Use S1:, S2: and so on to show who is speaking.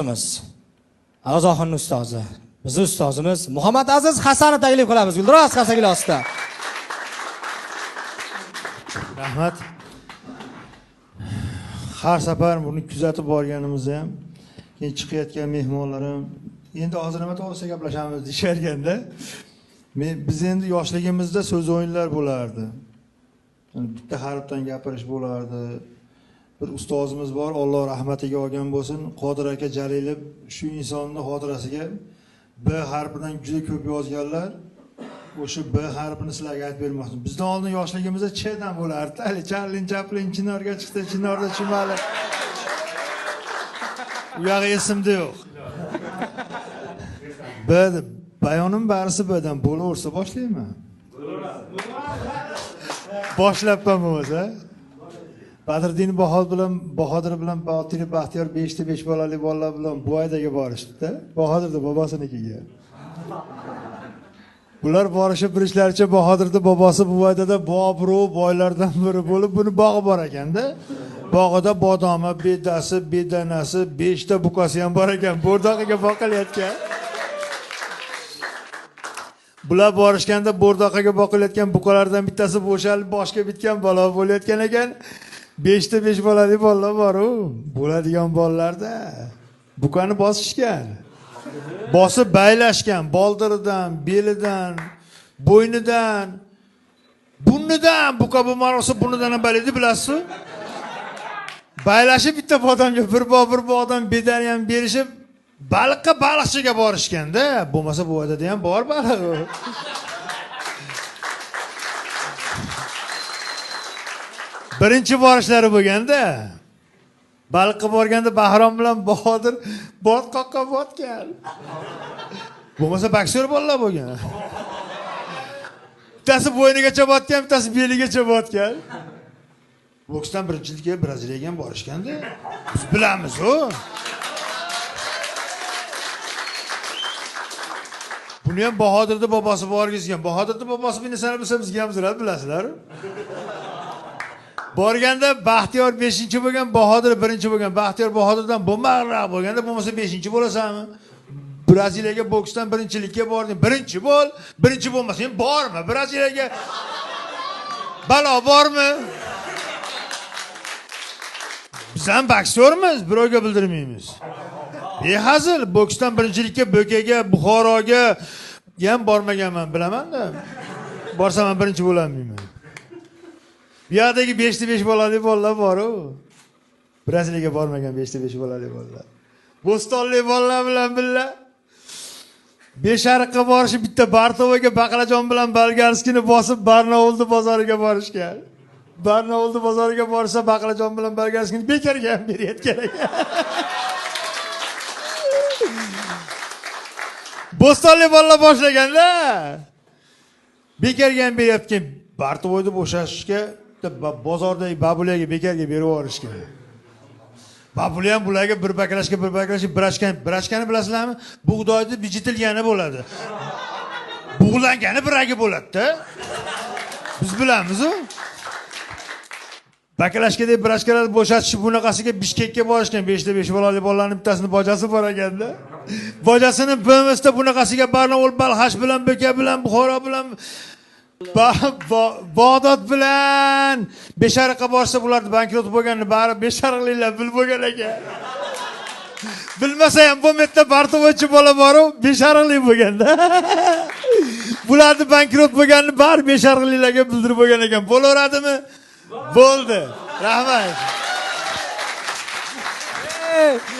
S1: G'azoxon ustozi, bizning ustozimiz Muhammad Aziz Hasanni taklif qilamiz. Guldiroz Hasangil ostida.
S2: Rahmat. Har safar buni kuzatib borganimizda ham, keyin chiqayotgan mehmonlarim endi hozir nima to'g'risida gaplashamiz deyisharganda, biz endi yoshligimizda so'z o'yinlar bo'lardi. Bitta harfdan gapirish bo'lardi. Bir ustozimiz bor, Alloh rahmatiga olgan bo'lsin, Qodir aka Jalilov, shu insonning xotirasiga B harfidan juda ko'p yozganlar. O'sha B harfini sizlarga aytib bermoqchiman. Bizdan oldin yoshligimizda Ch dan bo'lardi. Hali Charlin Chaplin Chinorga chiqdi, Chinorda Chumali. U yog'i esimda yo'q. B bayonim barisi Bdan bo'laversa boshlayman. Boshlabman bo'lmasa. Badriddin Bahodir bilan Botir Baxtiyor 5 ta 5 bolali bolalar bilan Buvaydagi borishdi-da. Bahodirda bobosinikiga. Bular borishib birishlaricha Bahodirda bobosi Buvaydada Bobro boylardan biri bo'lib, buni bog'i bor ekanda. Bog'ida bodomi, bedasi, bedanasi, 5 ta bukasi ham bor ekan. Bo'rdoqiga boqilayotgan. Bular borishganda bo'rdoqiga boqilayotgan buqalardan bittasi bo'shalib boshga bitgan bola bo'layotgan ekan. 5 ta 5 bolali bolalar bor-ku, bo'ladigan bolalarda bukani bosishgan. Bosib baylashgan, boldiridan, belidan, bo'ynidan, bunnidan, buqa bo'lmay olsa bunnidan ham baylaydi, bilasiz-ku? Baylashib bitta odamga bir bog'dan bedani ham berishib, baliqqa baliqchiga borishganda, bo'lmasa bu yerda ham bor baliq. Birinchi borishlari bo'lganda, baliqqa borganda Bahrom bilan Bahodir botqoqqa botgan. Bo'lmasa boksyor bolalar bo'lgan. Bittasi bo'ynigacha botgan, bittasi beligacha botgan. Boksdan birinchilikka Braziliyaga ham borishganda, biz bilamiz-ku. Buni ham Bahodirda bobosi borgizgan. Bahodirda bobosi bir narsani bilsa bizga ham zirad bilasizlar. Borganda Baxtiyor 5-bo'lgan, Bahodir 1-bo'lgan. Baxtiyor Bahodirdan bo'lmaqroq bo'lganda, bo'lmasa 5 bo'lasanmi? Braziliyaga boksdan birinchilikka bording. Birinchi bo'l, birinchi bo'lmasang bormi? Braziliyaga balo bormi? Biz ham boksyormiz, birovga bildirmaymiz. Behazil boksdan birinchilikka Bo'kaga, Buxoroga ham bormaganman, bilaman-da. Borsam ham birinchi bo'lamayman. Bu yerdagi 5 ta 5 bolali bolalar bor-ku. Braziliyaga bormagan 5 ta 5 bolali bolalar. Bo'stonli bolalar bilan billa Beshariqqa borishib bitta Bartovaga baqlajon bilan Bolgarskini bosib Barnaulni bozoriga borishgan. Barnaulni bozoriga borsa baqlajon bilan Bolgarskini bekarga ham berayotgan ekan. Bo'stonli bolalar boshlaganda bekarga ham berayotgan. Bartovoyni bo'shashishga bozordagi babularga bekarga berib yuborishgan. Babular ham bularga bir baklashga birashkani bilasizlarmi? Bug'doyni bijitilgani bo'ladi. Bug'langani biragi bo'ladi-da. Biz bilamiz-ku. Baklashga deb birashkalar bo'shatishib bunaqasiga Bishkekka borishgan. 5 ta 5 bolali bolalarning bittasini bojasi bor ekanda. Bojasini BMSda bunaqasiga Barnaul Balxash bilan Bo'ka bilan Buxoro bilan Bag'dod bilan Beshariqqa borsa bularni bankrot bo'lganini bari Beshariqliklar bilib bo'lgan ekan. Bilmasa ham bu yerda Bartovochi bola bor-ku, Beshariqlik bo'lganda. Bularni bankrot bo'lganini bari Beshariqliklarga bildirib bo'lgan ekan. Bo'laveradimi? Bo'ldi. Rahmat.